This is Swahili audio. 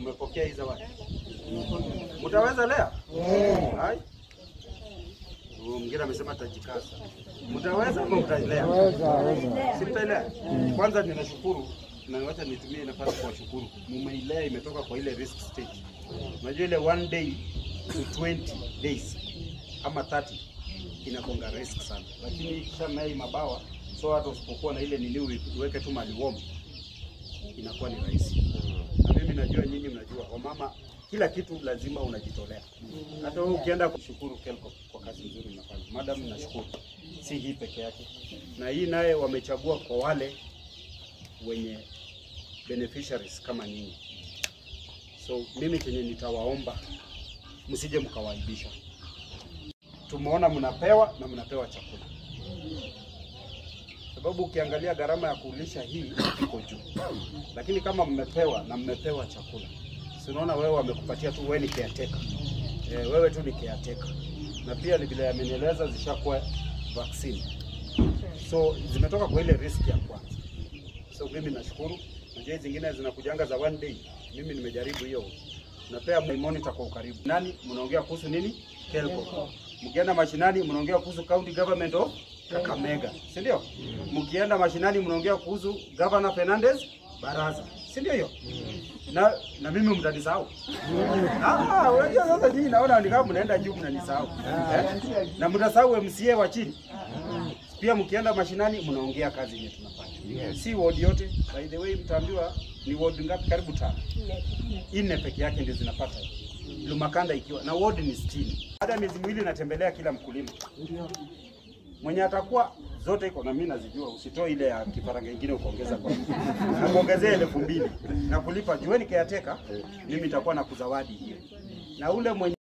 Umepokea hizo zawadi? Mtaweza lea? Hai. Mwingine amesema tajikasa. Mtaweza ama mtailea? Si mtailea? Kwanza ninashukuru na wacha nitumie nafasi kuwashukuru. Mumeilea imetoka kwa ile risk stage. Unajua ile 1 day to 20 days ama 30 inakonga risk sana. Lakini kisha mai mabawa, so hata usipokuwa na ile niliu uweke tu mali warm, inakuwa ni rahisi. Na mimi najua nyinyi mnajua wamama kila kitu lazima unajitolea. Hata wewe ukienda kushukuru Kelco kwa kazi nzuri mnafanya. Madam nashukuru. Si hii peke yake. Na hii naye wamechagua kwa wale wenye beneficiaries kama nyinyi. So mimi chenye nitawaomba msije mkawaibisha. Tumeona mnapewa na mnapewa chakula. Sababu ukiangalia gharama ya kulisha hii iko juu. Lakini kama mmepewa na mmepewa chakula, si unaona wewe wamekupatia tu, wewe ni caretaker. Wewe tu ni caretaker. Na pia vile amenieleza zishakuwa vaccine. So zimetoka kwa ile risk ya kwanza. So mimi nashukuru. Njia zingine zinakujanga za 1 day. Mimi nimejaribu hiyo. Napea monitor kwa ukaribu. Nani mnaongea kuhusu nini? Kelco. Mkienda mashinani mnaongea kuhusu county government of Kakamega, si ndio? Mkienda mashinani mnaongea kuhusu Governor Fernandez Baraza, si ndio hiyo? Na mimi mtanisahau. Unajua sasa hii naona ni kama mnaenda juu mnanisahau. Na mtasahau MCA wa chini. Pia mkienda mashinani mnaongea kazi yenye tunafanya. Si ward yote. By the way mtaambiwa ni ward ngapi? Karibu 5. 4 peke yake ndio zinapata. Lumakanda ikiwa na ward ni 60. Baada ya miezi miwili natembelea kila mkulima. Mwenye atakuwa zote iko na mimi nazijua, usitoe ile ya kifaranga kingine ukaongeza kwa. Na kuongezea 2000 na kulipa jueni caretaker, mimi nitakuwa na kuzawadi hiyo. Na ule mwenye